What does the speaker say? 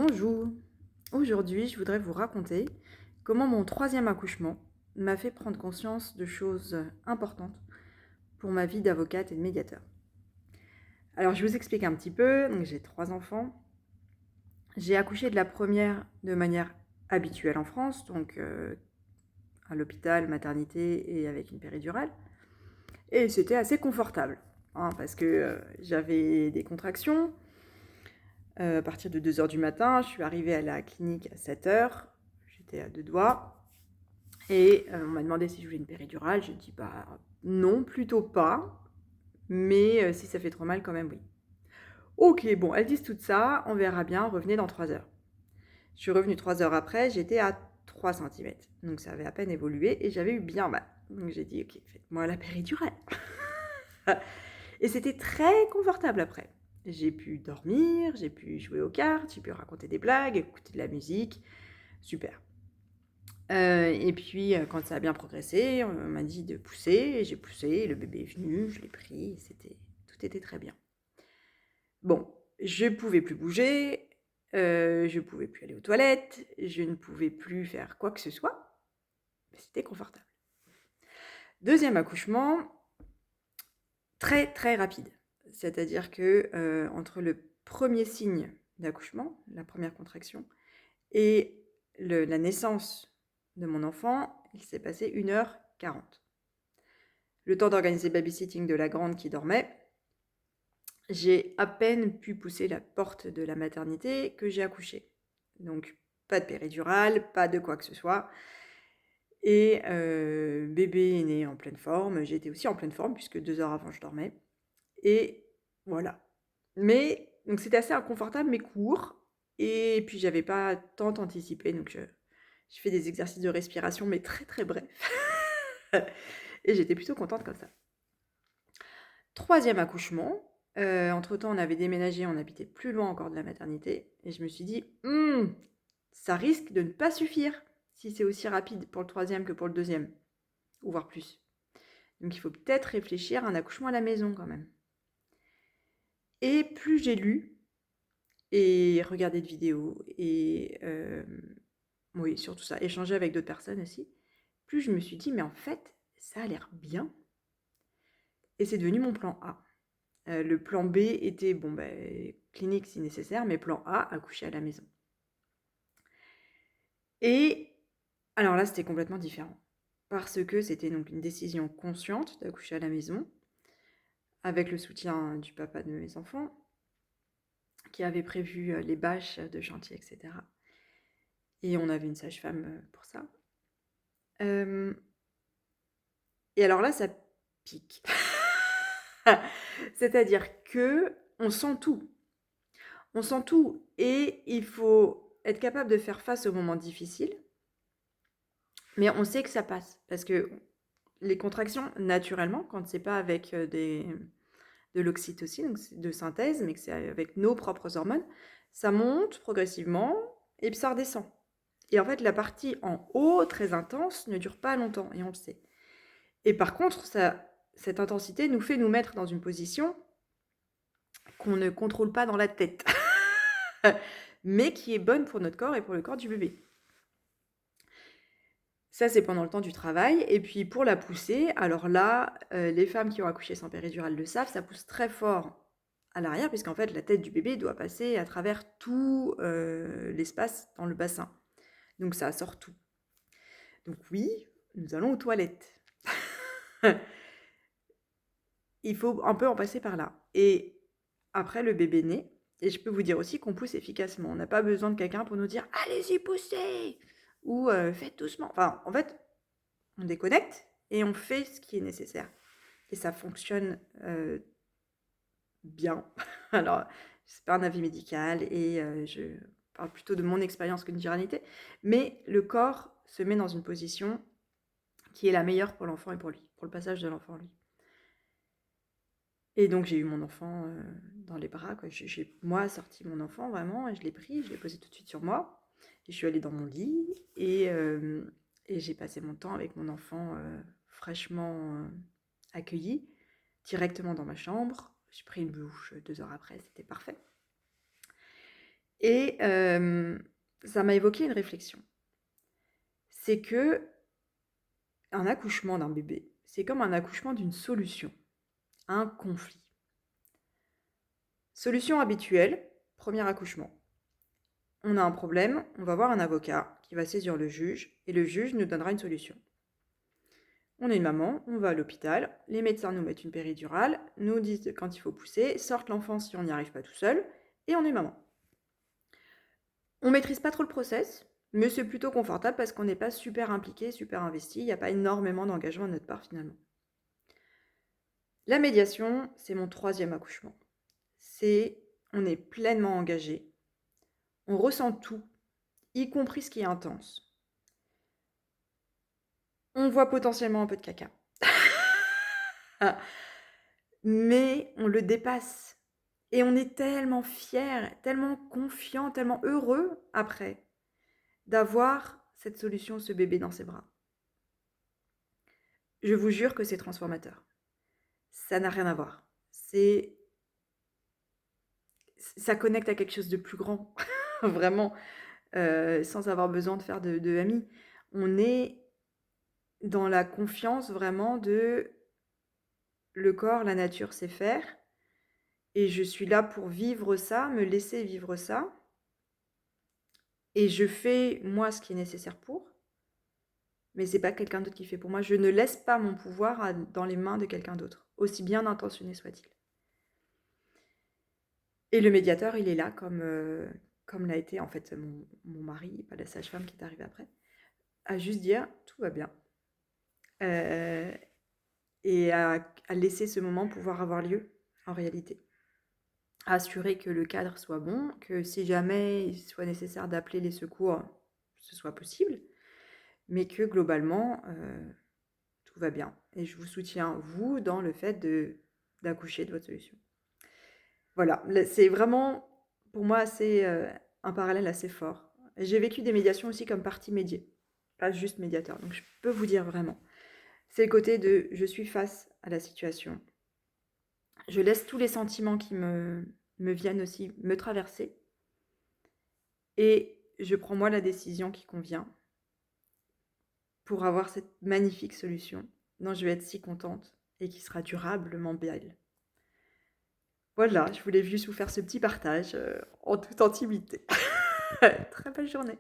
Bonjour, aujourd'hui je voudrais vous raconter comment mon troisième accouchement m'a fait prendre conscience de choses importantes pour ma vie d'avocate et de médiateur. Alors je vous explique un petit peu, donc, j'ai 3 enfants. J'ai accouché de la première de manière habituelle en France, donc à l'hôpital, maternité et avec une péridurale. Et c'était assez confortable, parce que j'avais des contractions. À partir de 2 h du matin, je suis arrivée à la clinique à 7 h, j'étais à 2 doigts. Et on m'a demandé si je voulais une péridurale. J'ai dit bah non, plutôt pas. Mais si ça fait trop mal, quand même, oui. Ok, bon, elles disent tout ça, on verra bien, revenez dans 3 heures. Je suis revenue 3 heures après, j'étais à 3 cm. Donc ça avait à peine évolué et j'avais eu bien mal. Donc j'ai dit ok, faites-moi la péridurale. Et c'était très confortable après. J'ai pu dormir, j'ai pu jouer aux cartes, j'ai pu raconter des blagues, écouter de la musique. Super. Et puis, quand ça a bien progressé, on m'a dit de pousser, et j'ai poussé, le bébé est venu, je l'ai pris, tout était très bien. Bon, je pouvais plus bouger, je pouvais plus aller aux toilettes, je ne pouvais plus faire quoi que ce soit, mais c'était confortable. Deuxième accouchement, très, très rapide. C'est-à-dire que, entre le premier signe d'accouchement, la première contraction, et la naissance de mon enfant, il s'est passé 1 h 40. Le temps d'organiser le babysitting de la grande qui dormait, j'ai à peine pu pousser la porte de la maternité que j'ai accouché. Donc, pas de péridurale, pas de quoi que ce soit. Et bébé est né en pleine forme. J'étais aussi en pleine forme puisque 2 heures avant, je dormais. Et voilà. Mais, donc c'était assez inconfortable, mais court. Et puis, j'avais pas tant anticipé. Donc, j'ai fait des exercices de respiration, mais très, très brefs. Et j'étais plutôt contente comme ça. Troisième accouchement. Entre-temps, on avait déménagé, on habitait plus loin encore de la maternité. Et je me suis dit, ça risque de ne pas suffire si c'est aussi rapide pour le troisième que pour le deuxième, ou voire plus. Donc il faut peut-être réfléchir à un accouchement à la maison quand même. Et plus j'ai lu et regardé de vidéos et oui, surtout ça, échangé avec d'autres personnes aussi, plus je me suis dit, mais en fait, ça a l'air bien. Et c'est devenu mon plan A. Le plan B était, bon, clinique si nécessaire, mais plan A, accoucher à la maison. Et alors là, c'était complètement différent. Parce que c'était donc une décision consciente d'accoucher à la maison, avec le soutien du papa de mes enfants, qui avait prévu les bâches de chantier, etc. Et on avait une sage-femme pour ça. Et alors là, ça pique. C'est-à-dire que on sent tout. On sent tout et il faut être capable de faire face aux moments difficiles, mais on sait que ça passe parce que les contractions, naturellement, quand c'est pas avec de l'oxytocine, donc de synthèse, mais que c'est avec nos propres hormones, ça monte progressivement et puis ça redescend. Et en fait, la partie en haut, très intense, ne dure pas longtemps et on le sait. Et par contre, cette intensité nous fait nous mettre dans une position qu'on ne contrôle pas dans la tête, mais qui est bonne pour notre corps et pour le corps du bébé. Ça, c'est pendant le temps du travail. Et puis pour la poussée, alors là, les femmes qui ont accouché sans péridurale le savent, ça pousse très fort à l'arrière, puisqu'en fait, la tête du bébé doit passer à travers tout l'espace dans le bassin. Donc ça sort tout. Donc oui, nous allons aux toilettes. Il faut un peu en passer par là. Et après, le bébé naît. Et je peux vous dire aussi qu'on pousse efficacement. On n'a pas besoin de quelqu'un pour nous dire « Allez-y, poussez !» ou « Faites doucement ». Enfin, en fait, on déconnecte et on fait ce qui est nécessaire. Et ça fonctionne bien. Alors, c'est pas un avis médical et je parle plutôt de mon expérience que de généralité. Mais le corps se met dans une position qui est la meilleure pour l'enfant et pour lui, pour le passage de l'enfant en lui. Et donc, j'ai eu mon enfant dans les bras, quoi. J'ai, moi, sorti mon enfant, vraiment, et je l'ai pris, je l'ai posé tout de suite sur moi. Et je suis allée dans mon lit et j'ai passé mon temps avec mon enfant fraîchement accueilli, directement dans ma chambre. J'ai pris une douche 2 heures après, c'était parfait. Et ça m'a évoqué une réflexion. C'est que un accouchement d'un bébé, c'est comme un accouchement d'une solution à un conflit. Solution habituelle, premier accouchement. On a un problème, on va voir un avocat qui va saisir le juge et le juge nous donnera une solution. On est une maman, on va à l'hôpital, les médecins nous mettent une péridurale, nous disent quand il faut pousser, sortent l'enfant si on n'y arrive pas tout seul, et on est maman. On maîtrise pas trop le process, mais c'est plutôt confortable parce qu'on n'est pas super impliqué, super investi, il n'y a pas énormément d'engagement de notre part finalement. La médiation, c'est mon troisième accouchement. On est pleinement engagé, on ressent tout, y compris ce qui est intense. On voit potentiellement un peu de caca. Mais on le dépasse. Et on est tellement fiers, tellement confiants, tellement heureux après d'avoir cette solution, ce bébé dans ses bras. Je vous jure que c'est transformateur. Ça n'a rien à voir. Ça connecte à quelque chose de plus grand, vraiment, sans avoir besoin de faire de amis. On est dans la confiance vraiment de le corps, la nature sait faire, et je suis là pour vivre ça, me laisser vivre ça, et je fais moi ce qui est nécessaire pour, mais c'est pas quelqu'un d'autre qui fait pour moi. Je ne laisse pas mon pouvoir dans les mains de quelqu'un d'autre, aussi bien intentionné soit-il. Et le médiateur, il est là comme l'a été en fait mon mari, pas la sage-femme qui est arrivée après, à juste dire tout va bien. Et à laisser ce moment pouvoir avoir lieu en réalité. À assurer que le cadre soit bon, que si jamais il soit nécessaire d'appeler les secours, ce soit possible, mais que globalement, tout va bien. Et je vous soutiens, vous, dans le fait d'accoucher de votre solution. Voilà, c'est vraiment, pour moi, un parallèle assez fort. J'ai vécu des médiations aussi comme partie médiée, pas juste médiateur. Donc je peux vous dire vraiment, c'est le côté de je suis face à la situation. Je laisse tous les sentiments qui me viennent aussi me traverser. Et je prends moi la décision qui convient pour avoir cette magnifique solution dont je vais être si contente et qui sera durablement belle. Voilà, je voulais juste vous faire ce petit partage en toute intimité. Très belle journée.